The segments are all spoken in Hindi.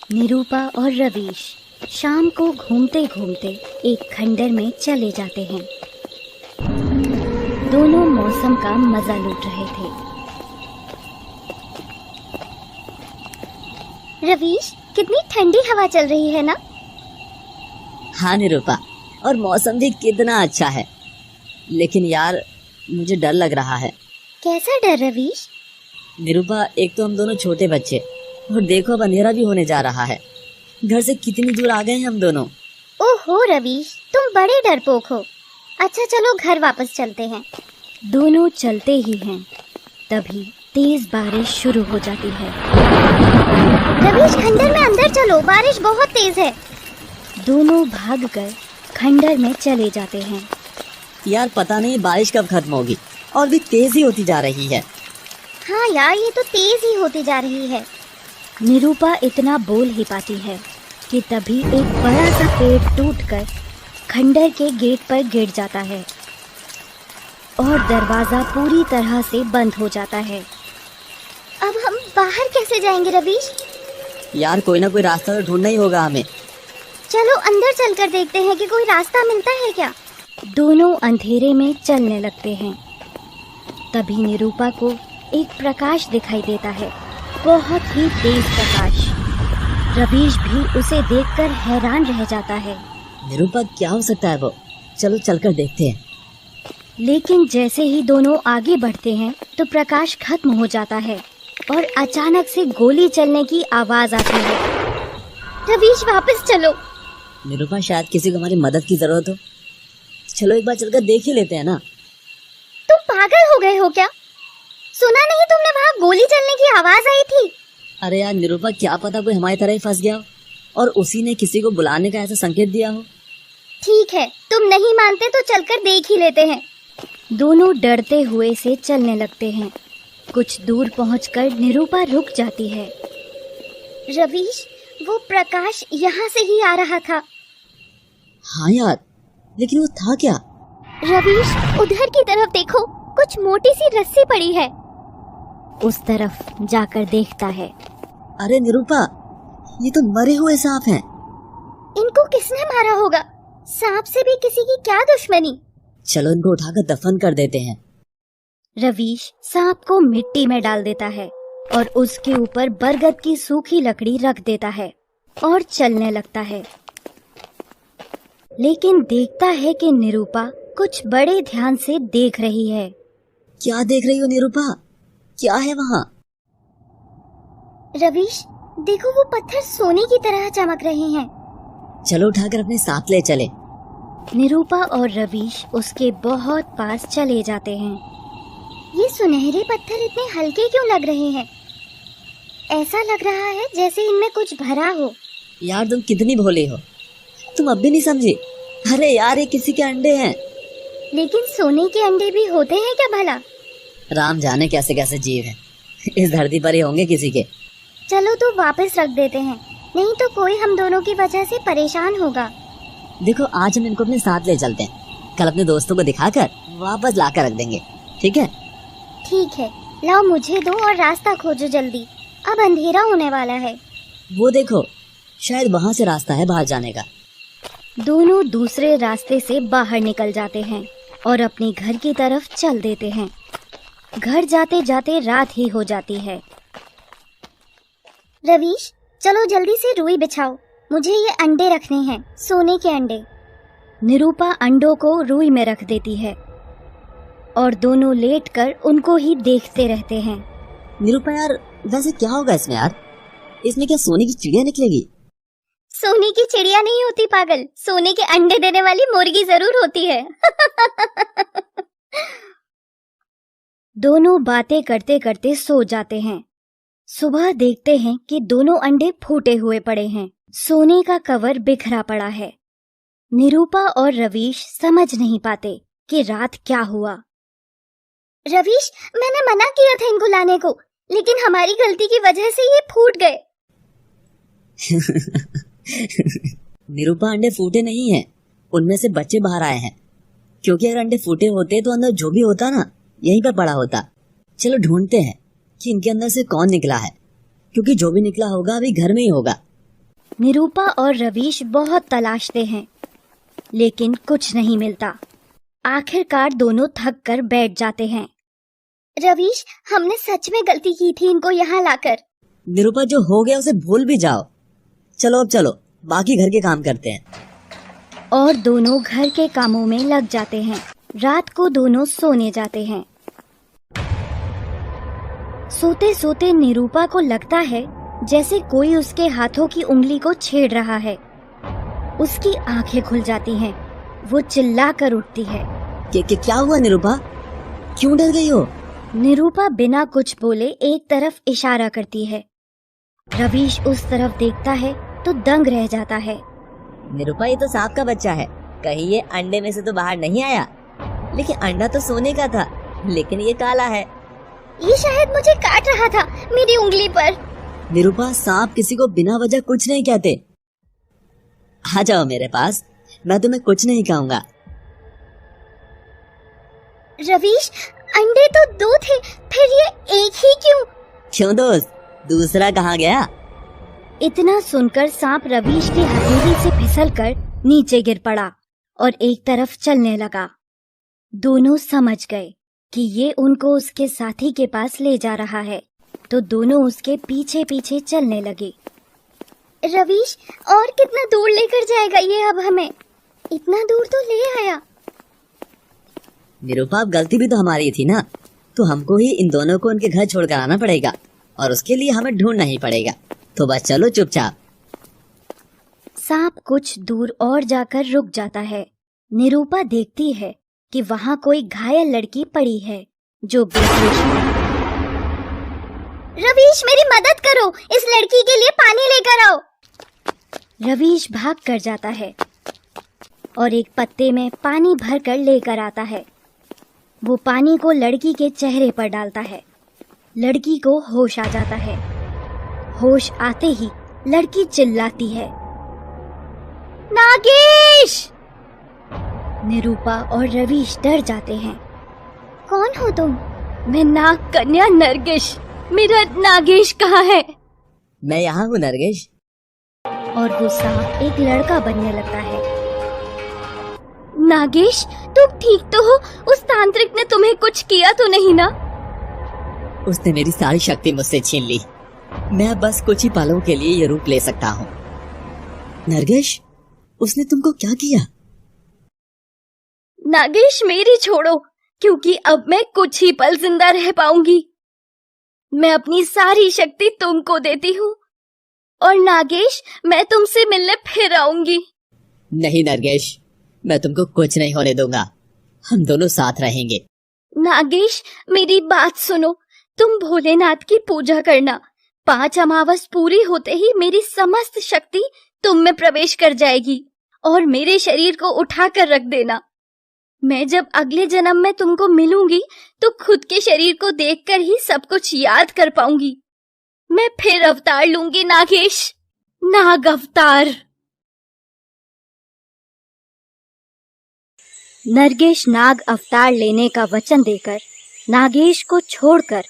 निरूपा और रवीश शाम को घूमते घूमते एक खंडर में चले जाते हैं। दोनों मौसम का मजा लूट रहे थे। रवीश, कितनी ठंडी हवा चल रही है ना? हाँ निरूपा, और मौसम भी कितना अच्छा है। लेकिन यार मुझे डर लग रहा है। कैसा डर रवीश? निरूपा, एक तो हम दोनों छोटे बच्चे, और देखो अब अंधेरा भी होने जा रहा है। घर से कितनी दूर आ गए हैं हम दोनों। ओहो रवीश, तुम बड़े डरपोक हो। अच्छा चलो घर वापस चलते हैं। दोनों चलते ही हैं, तभी तेज बारिश शुरू हो जाती है। रवीश, खंडर में अंदर चलो, बारिश बहुत तेज है। दोनों भागकर खंडर में चले जाते हैं। यार पता नहीं बारिश कब खत्म होगी, और भी तेज ही होती जा रही है। हाँ यार, ये तो तेज ही होती जा रही है। निरूपा इतना बोल ही पाती है कि तभी एक बड़ा सा पेड़ टूटकर खंडर के गेट पर गिर जाता है और दरवाजा पूरी तरह से बंद हो जाता है। अब हम बाहर कैसे जाएंगे रवीश? यार कोई ना कोई रास्ता तो ढूंढना ही होगा हमें। चलो अंदर चलकर देखते हैं कि कोई रास्ता मिलता है क्या। दोनों अंधेरे में चलने लगते हैं। तभी निरूपा को एक प्रकाश दिखाई देता है, बहुत ही तेज प्रकाश। रवीश भी उसे देखकर हैरान रह जाता है। निरूपा, क्या हो सकता है वो? चलो चलकर देखते हैं। लेकिन जैसे ही दोनों आगे बढ़ते हैं तो प्रकाश खत्म हो जाता है और अचानक से गोली चलने की आवाज आती है। रवीश, वापस चलो। निरूपा, शायद किसी को हमारी मदद की जरूरत हो। चलो एक बार चलकर देख ही लेते हैं ना। तुम पागल हो गए हो क्या? सुना नहीं तुमने, वहाँ गोली चलने की आवाज आई थी। अरे यार निरूपा, क्या पता कोई हमारी तरह ही फंस गया हो और उसी ने किसी को बुलाने का ऐसा संकेत दिया हो। ठीक है, तुम नहीं मानते तो चलकर देख ही लेते हैं। दोनों डरते हुए से चलने लगते हैं। कुछ दूर पहुंचकर निरूपा रुक जाती है। रवीश, वो प्रकाश यहाँ से ही आ रहा था। हाँ यार, लेकिन वो था क्या? रवीश, उधर की तरफ देखो, कुछ मोटी सी रस्सी पड़ी है। उस तरफ जाकर देखता है। अरे निरूपा, ये तो मरे हुए सांप हैं। इनको किसने मारा होगा? सांप से भी किसी की क्या दुश्मनी? चलो इनको उठाकर दफन कर देते हैं। रवीश सांप को मिट्टी में डाल देता है और उसके ऊपर बरगद की सूखी लकड़ी रख देता है और चलने लगता है। लेकिन देखता है कि निरूपा कुछ बड़े ध्यान से देख रही है। क्या देख रही हो निरूपा? क्या है वहाँ? रवीश, देखो वो पत्थर सोने की तरह चमक रहे हैं। चलो उठाकर अपने साथ ले चले। निरूपा और रवीश उसके बहुत पास चले जाते हैं। ये सुनहरे पत्थर इतने हल्के क्यों लग रहे हैं? ऐसा लग रहा है जैसे इनमें कुछ भरा हो। यार तुम कितनी भोली हो, तुम अब भी नहीं समझी? अरे यार, ये किसी के अंडे हैं। लेकिन सोने के अंडे भी होते हैं क्या भला? राम जाने कैसे कैसे जीव हैं, इस धरती पर ही होंगे किसी के। चलो तो वापस रख देते हैं, नहीं तो कोई हम दोनों की वजह से परेशान होगा। देखो, आज हम इनको अपने साथ ले चलते हैं, कल अपने दोस्तों को दिखाकर वापस लाकर रख देंगे। ठीक है? ठीक है, लाओ मुझे दो और रास्ता खोजो जल्दी, अब अंधेरा होने वाला है। वो देखो, शायद वहाँ से रास्ता है बाहर जाने का। दोनों दूसरे रास्ते से बाहर निकल जाते हैं और अपने घर की तरफ चल देते हैं। घर जाते जाते रात ही हो जाती है। रवीश, चलो जल्दी से रुई बिछाओ, मुझे ये अंडे रखने हैं, सोने के अंडे। निरूपा अंडों को रुई में रख देती है और दोनों लेटकर उनको ही देखते रहते हैं। निरूपा यार, वैसे क्या होगा इसमें यार? इसमें क्या सोने की चिड़िया निकलेगी? सोने की चिड़िया नहीं होती पागल, सोने के अंडे देने वाली मुर्गी जरूर होती है। दोनों बातें करते करते सो जाते हैं। सुबह देखते हैं कि दोनों अंडे फूटे हुए पड़े हैं, सोने का कवर बिखरा पड़ा है। निरूपा और रवीश समझ नहीं पाते कि रात क्या हुआ। रवीश, मैंने मना किया था इनको लाने को, लेकिन हमारी गलती की वजह से ये फूट गए। निरूपा, अंडे फूटे नहीं हैं, उनमें से बच्चे बाहर आए हैं। क्योंकि अगर अंडे फूटे होते तो अंदर जो भी होता ना, यहीं पर पड़ा होता। चलो ढूंढते हैं कि इनके अंदर से कौन निकला है, क्योंकि जो भी निकला होगा अभी घर में ही होगा। निरूपा और रवीश बहुत तलाशते हैं, लेकिन कुछ नहीं मिलता। आखिरकार दोनों थक कर बैठ जाते हैं। रवीश, हमने सच में गलती की थी इनको यहाँ लाकर। निरूपा, जो हो गया उसे भूल भी जाओ। चलो अब चलो, बाकी घर के काम करते हैं। और दोनों घर के कामों में लग जाते हैं। रात को दोनों सोने जाते हैं। सोते सोते निरूपा को लगता है जैसे कोई उसके हाथों की उंगली को छेड़ रहा है। उसकी आंखें खुल जाती हैं। वो चिल्लाकर उठती है। क्या हुआ निरूपा? क्यों डर गई हो? निरूपा बिना कुछ बोले एक तरफ इशारा करती है। रवीश उस तरफ देखता है तो दंग रह जाता है। निरूपा, ये तो सांप का बच्चा है, कहीं ये अंडे में से तो बाहर नहीं आया। लेकिन अंडा तो सोने का था, लेकिन ये काला है। ये शायद मुझे काट रहा था, मेरी उंगली पर। निरूपा, सांप किसी को बिना वजह कुछ नहीं कहते। आ जाओ मेरे पास, मैं तुम्हें कुछ नहीं कहूँगा। रवीश, अंडे तो 2 थे, फिर ये एक ही क्यों? क्यों दोस्त, दूसरा कहाँ गया? इतना सुनकर सांप रवीश की हथेली से फिसलकर नीचे गिर पड़ा और एक तरफ चलने लगा। दोनों समझ गए कि ये उनको उसके साथी के पास ले जा रहा है, तो दोनों उसके पीछे पीछे चलने लगे। रवीश, और कितना दूर लेकर जाएगा ये अब हमें? इतना दूर तो ले आया। निरूपा, अब गलती भी तो हमारी थी ना, तो हमको ही इन दोनों को उनके घर छोड़कर आना पड़ेगा और उसके लिए हमें ढूंढना ही पड़ेगा। तो बस चलो चुपचाप। सांप कुछ दूर और जाकर रुक जाता है। निरूपा देखती है कि वहाँ कोई घायल लड़की पड़ी है जो बेहोश है। रवीश, मेरी मदद करो, इस लड़की के लिए पानी लेकर आओ। रवीश भाग कर जाता है और एक पत्ते में पानी भरकर लेकर आता है। वो पानी को लड़की के चेहरे पर डालता है। लड़की को होश आ जाता है। होश आते ही लड़की चिल्लाती है, नागेश! निरूपा और रवीश डर जाते हैं। कौन हो तुम? मैं नाग कन्या नरगिस। मेरा नागेश कहाँ है? मैं यहाँ हूँ नरगिस। और वो सांप एक लड़का बनने लगता है। नागेश, तुम ठीक तो हो? उस तांत्रिक ने तुम्हें कुछ किया तो नहीं ना? उसने मेरी सारी शक्ति मुझसे छीन ली। मैं बस कुछ ही पलों के लिए ये रूप ले सकता हूँ। नरगिस, उसने तुमको क्या किया? नागेश, मेरी छोड़ो, क्योंकि अब मैं कुछ ही पल जिंदा रह पाऊंगी। मैं अपनी सारी शक्ति तुमको देती हूँ और नागेश, मैं तुमसे मिलने फिर आऊंगी। नहीं नरगिस, मैं तुमको कुछ नहीं होने दूंगा। हम दोनों साथ रहेंगे। नागेश, मेरी बात सुनो। तुम भोलेनाथ की पूजा करना। 5 अमावस पूरी होते ही मेरी समस्त शक्ति तुम में प्रवेश कर जाएगी और मेरे शरीर को उठा कर रख देना। मैं जब अगले जन्म में तुमको मिलूंगी तो खुद के शरीर को देखकर ही सब कुछ याद कर पाऊंगी। मैं फिर अवतार लूंगी नागेश, नाग अवतार। नरगिस नाग अवतार लेने का वचन देकर नागेश को छोड़कर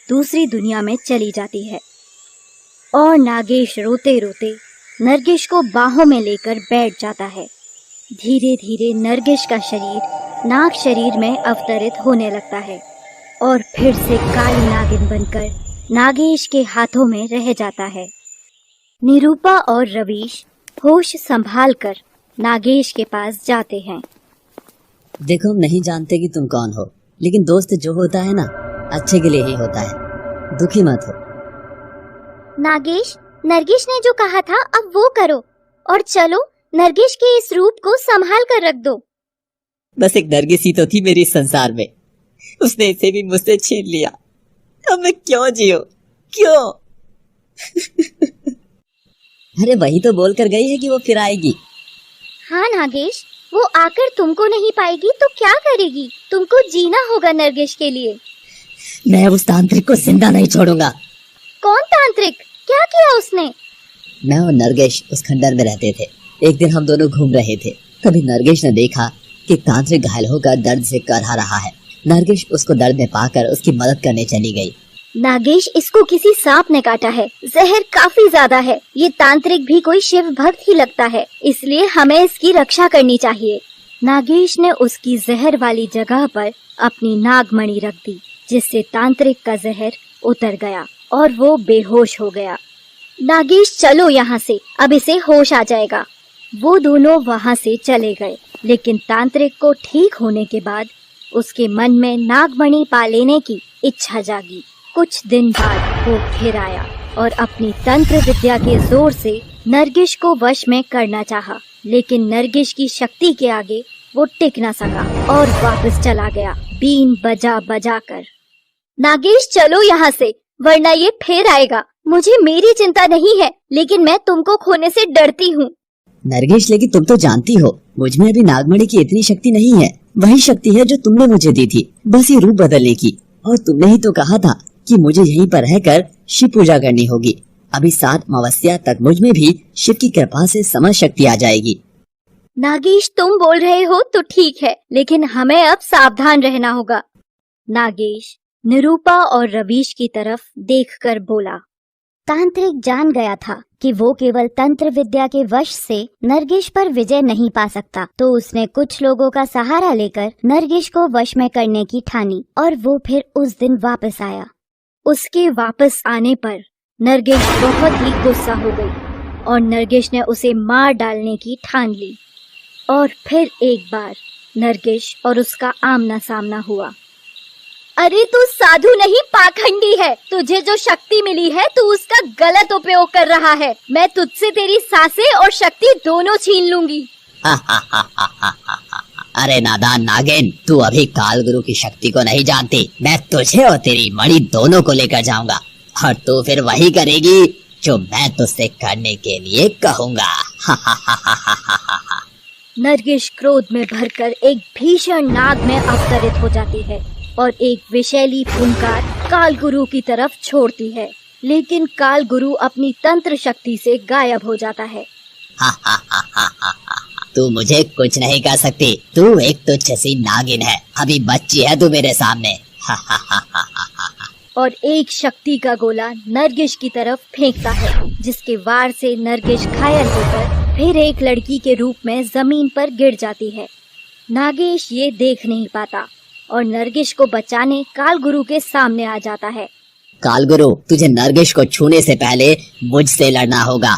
दूसरी दुनिया में चली जाती है और नागेश रोते रोते नरगिस को बाहों में लेकर बैठ जाता है। धीरे धीरे नरगिस का शरीर नाग शरीर में अवतरित होने लगता है और फिर से काली नागिन बनकर नागेश के हाथों में रह जाता है। निरूपा और रवीश होश संभाल कर नागेश के पास जाते हैं। देखो, हम नहीं जानते कि तुम कौन हो, लेकिन दोस्त जो होता है ना, अच्छे के लिए ही होता है। दुखी मत हो। नागेश, नरगिस ने जो कहा था अब वो करो और चलो नरगिस के इस रूप को संभाल कर रख दो। बस एक नरगिस ही तो थी मेरी संसार में, उसने इसे भी मुझसे छीन लिया। अब मैं क्यों जियो, क्यों? अरे वही तो बोल कर गई है कि वो फिर आएगी। हाँ नागेश, वो आकर तुमको नहीं पाएगी तो क्या करेगी? तुमको जीना होगा नरगिस के लिए। मैं उस तांत्रिक को जिंदा नहीं छोड़ूंगा। कौन तांत्रिक? क्या किया उसने? मैं और नरगिस उस खंडर में रहते थे। एक दिन हम दोनों घूम रहे थे, तभी नरगिस ने देखा कि तांत्रिक घायल होकर दर्द से करहा रहा है। नरगिस उसको दर्द में पाकर उसकी मदद करने चली गई। नागेश, इसको किसी सांप ने काटा है। जहर काफी ज्यादा है। ये तांत्रिक भी कोई शिव भक्त ही लगता है, इसलिए हमें इसकी रक्षा करनी चाहिए। नागेश ने उसकी जहर वाली जगह पर अपनी नागमणि रख दी, जिससे तांत्रिक का जहर उतर गया और वो बेहोश हो गया। नागेश, चलो यहाँ से, अब इसे होश आ जाएगा। वो दोनों वहाँ से चले गए, लेकिन तांत्रिक को ठीक होने के बाद उसके मन में नागमणि पा लेने की इच्छा जागी। कुछ दिन बाद वो फिर आया और अपनी तंत्र विद्या के जोर से नरगिस को वश में करना चाहा, लेकिन नरगिस की शक्ति के आगे वो टिक न सका और वापस चला गया, बीन बजा बजा कर। नागेश, चलो यहाँ से, वरना ये फिर आएगा। मुझे मेरी चिंता नहीं है, लेकिन मैं तुमको खोने से डरती हूँ। नरगिस, लेकिन तुम तो जानती हो मुझ में अभी नागमणि की इतनी शक्ति नहीं है। वही शक्ति है जो तुमने मुझे दी थी, बस ये रूप बदलने की। और तुमने ही तो कहा था कि मुझे यहीं पर रहकर शिव पूजा करनी होगी। अभी 7 अमावस्या तक मुझ में भी शिव की कृपा से समझ शक्ति आ जाएगी। नागेश, तुम बोल रहे हो तो ठीक है, लेकिन हमें अब सावधान रहना होगा। नागेश निरूपा और रवीश की तरफ देखकर बोला। तांत्रिक जान गया था कि वो केवल तंत्र विद्या के वश से नरगिस पर विजय नहीं पा सकता, तो उसने कुछ लोगों का सहारा लेकर नरगिस को वश में करने की ठानी और वो फिर उस दिन वापस आया। उसके वापस आने पर नरगिस बहुत ही गुस्सा हो गई और नरगिस ने उसे मार डालने की ठान ली। और फिर एक बार नरगिस और उसका आमना सामना हुआ। अरे तू साधु नहीं, पाखंडी है। तुझे जो शक्ति मिली है तू उसका गलत उपयोग कर रहा है। मैं तुझसे तेरी सांसें और शक्ति दोनों छीन लूंगी। अरे नादान नागिन, तू अभी काल गुरु की शक्ति को नहीं जानती। मैं तुझे और तेरी मणि दोनों को लेकर जाऊंगा और तू फिर वही करेगी जो मैं तुझसे करने के लिए कहूँगा। नरगिस क्रोध में भरकर एक भीषण नाग में अवतरित हो जाती है और एक विषैली फुंकार काल गुरु की तरफ छोड़ती है, लेकिन काल गुरु अपनी तंत्र शक्ति से गायब हो जाता है। तू मुझे कुछ नहीं कर सकती। तू एक तुच्छ सी नागिन है, अभी बच्ची है तू मेरे सामने। और एक शक्ति का गोला नरगिस की तरफ फेंकता है, जिसके वार से नरगिस घायल होकर फिर एक लड़की के रूप में जमीन पर गिर जाती है। नागेश ये देख नहीं पाता और नरगिस को बचाने काल गुरु के सामने आ जाता है। काल गुरु, तुझे नरगिस को छूने से पहले मुझसे लड़ना होगा।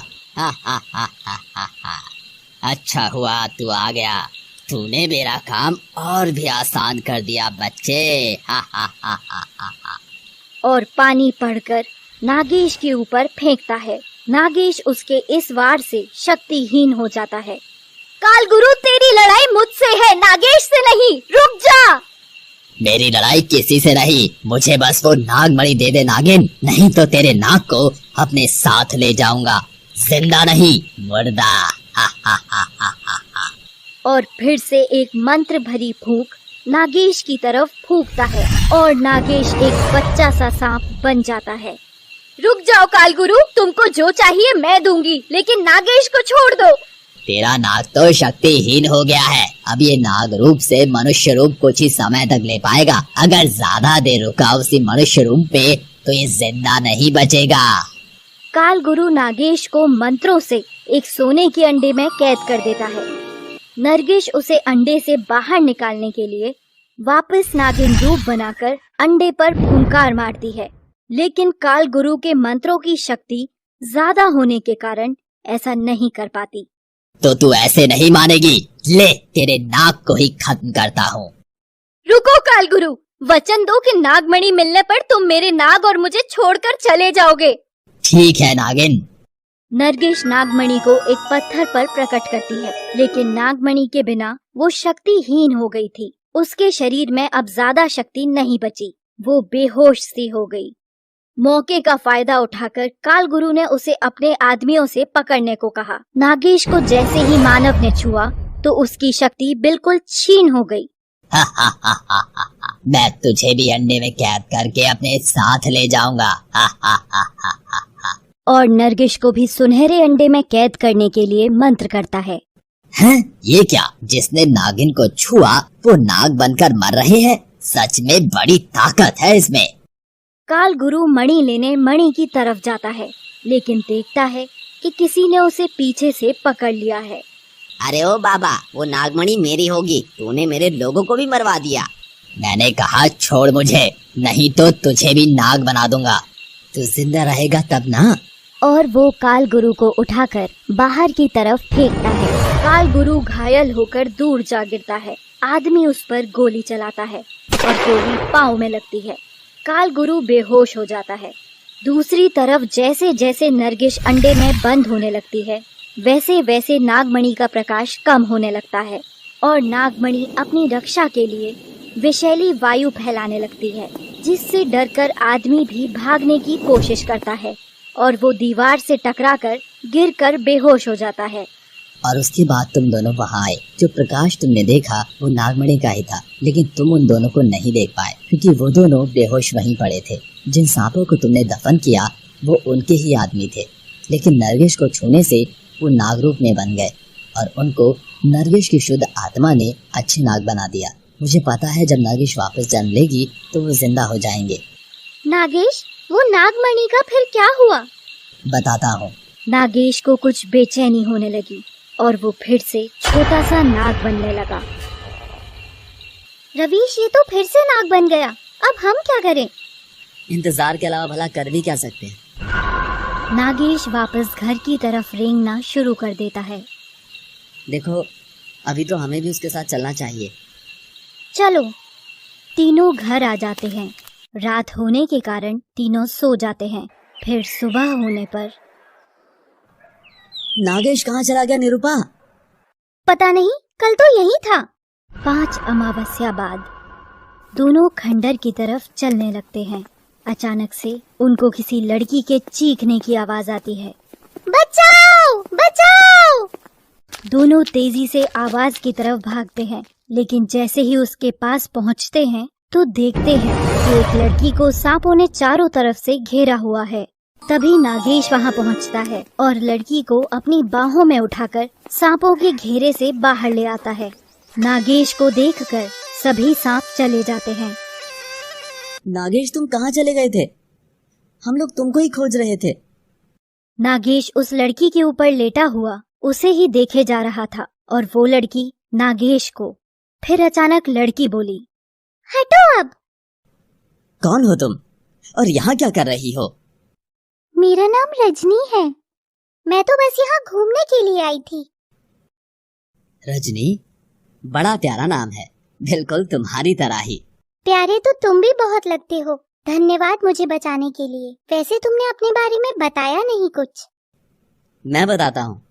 अच्छा हुआ तू आ गया, तूने मेरा काम और भी आसान कर दिया बच्चे। और पानी पढ़कर नागेश के ऊपर फेंकता है। नागेश उसके इस वार से शक्तिहीन हो जाता है। काल गुरु, तेरी लड़ाई मुझसे है, नागेश से नहीं, रुक जा। मेरी लड़ाई किसी से नहीं, मुझे बस वो नागमणि दे दे नागिन, नहीं तो तेरे नाग को अपने साथ ले जाऊंगा, जिंदा नहीं मुर्दा। और फिर से एक मंत्र भरी फूंक नागेश की तरफ फूंकता है और नागेश एक बच्चा सा सांप बन जाता है। रुक जाओ काल गुरु, तुमको जो चाहिए मैं दूंगी, लेकिन नागेश को छोड़ दो। तेरा नाग तो शक्तिहीन हो गया है, अब ये नाग रूप से मनुष्य रूप कुछ ही समय तक ले पाएगा। अगर ज्यादा देर रुका उसी मनुष्य रूप पे तो ये जिंदा नहीं बचेगा। काल गुरु नागेश को मंत्रों से एक सोने के अंडे में कैद कर देता है। नरगिस उसे अंडे से बाहर निकालने के लिए वापस नागिन रूप बनाकर अंडे पर फुंकार मारती है, लेकिन काल गुरु के मंत्रों की शक्ति ज्यादा होने के कारण ऐसा नहीं कर पाती। तो तू ऐसे नहीं मानेगी, ले तेरे नाग को ही खत्म करता हूँ। रुको काल गुरु, वचन दो कि नागमणि मिलने पर तुम मेरे नाग और मुझे छोड़कर चले जाओगे। ठीक है नागिन। नरगिस नागमणि को एक पत्थर पर प्रकट करती है, लेकिन नागमणि के बिना वो शक्तिहीन हो गई थी। उसके शरीर में अब ज्यादा शक्ति नहीं बची, वो बेहोश सी हो गई। मौके का फायदा उठाकर काल गुरु ने उसे अपने आदमियों से पकड़ने को कहा। नागेश को जैसे ही मानव ने छुआ तो उसकी शक्ति बिल्कुल छीन हो गई। मैं तुझे भी अंडे में कैद करके अपने साथ ले जाऊंगा। और नरगिस को भी सुनहरे अंडे में कैद करने के लिए मंत्र करता है। हैं? ये क्या, जिसने नागिन को छुआ वो नाग बनकर मर रहे हैं? सच में बड़ी ताकत है इसमें। काल गुरु मणि लेने मणि की तरफ जाता है, लेकिन देखता है कि किसी ने उसे पीछे से पकड़ लिया है। अरे ओ बाबा, वो नागमणि मेरी होगी, तूने मेरे लोगों को भी मरवा दिया। मैंने कहा छोड़ मुझे, नहीं तो तुझे भी नाग बना दूंगा। तू जिंदा रहेगा तब ना। और वो काल गुरु को उठाकर बाहर की तरफ फेंकता है। काल गुरु घायल होकर दूर जा गिरता है। आदमी उस पर गोली चलाता है और गोली पाँव में लगती है। काल गुरु बेहोश हो जाता है। दूसरी तरफ जैसे जैसे नरगिस अंडे में बंद होने लगती है, वैसे वैसे नागमणि का प्रकाश कम होने लगता है और नागमणि अपनी रक्षा के लिए विषैली वायु फैलाने लगती है, जिससे डरकर आदमी भी भागने की कोशिश करता है और वो दीवार से टकराकर गिरकर बेहोश हो जाता है। और उसके बाद तुम दोनों वहाँ आए। जो प्रकाश तुमने देखा वो नागमणि का ही था, लेकिन तुम उन दोनों को नहीं देख पाए क्योंकि वो दोनों बेहोश वहीं पड़े थे। जिन सांपों को तुमने दफन किया वो उनके ही आदमी थे, लेकिन नरगिस को छूने से वो नागरूप में बन गए और उनको नरगिस की शुद्ध आत्मा ने अच्छे नाग बना दिया। मुझे पता है जब नरगिस वापस जन्म लेगी तो वो जिंदा हो जाएंगे। नागेश, वो नागमणि का फिर क्या हुआ? बताता हूँ। नागेश को कुछ बेचैनी होने लगी और वो फिर से छोटा सा नाग बनने लगा। रवीश, ये तो फिर से नाग बन गया, अब हम क्या करें? इंतजार के अलावा भला कर भी क्या सकते हैं। नागेश वापस घर की तरफ रेंगना शुरू कर देता है। देखो, अभी तो हमें भी उसके साथ चलना चाहिए। चलो। तीनों घर आ जाते हैं। रात होने के कारण तीनों सो जाते हैं। फिर सुबह होने पर नागेश कहाँ चला गया निरूपा? पता नहीं, कल तो यही था। 5 अमावस्या बाद दोनों खंडर की तरफ चलने लगते हैं। अचानक से उनको किसी लड़की के चीखने की आवाज आती है। बचाओ! बचाओ! दोनों तेजी से आवाज की तरफ भागते हैं, लेकिन जैसे ही उसके पास पहुंचते हैं तो देखते हैं कि एक लड़की को सांपों ने चारों तरफ से घेरा हुआ है। तभी नागेश वहां पहुंचता है और लड़की को अपनी बाहों में उठाकर सांपों के घेरे से बाहर ले आता है। नागेश को देखकर सभी सांप चले जाते हैं। नागेश, तुम कहाँ चले गए थे? हम लोग तुमको ही खोज रहे थे। नागेश उस लड़की के ऊपर लेटा हुआ उसे ही देखे जा रहा था और वो लड़की नागेश को। फिर अचानक लड़की बोली, हटो अब। कौन हो तुम और यहाँ क्या कर रही हो? मेरा नाम रजनी है, मैं तो बस यहाँ घूमने के लिए आई थी। रजनी, बड़ा प्यारा नाम है, बिल्कुल तुम्हारी तरह ही। प्यारे तो तुम भी बहुत लगते हो। धन्यवाद मुझे बचाने के लिए। वैसे तुमने अपने बारे में बताया नहीं कुछ। मैं बताता हूँ।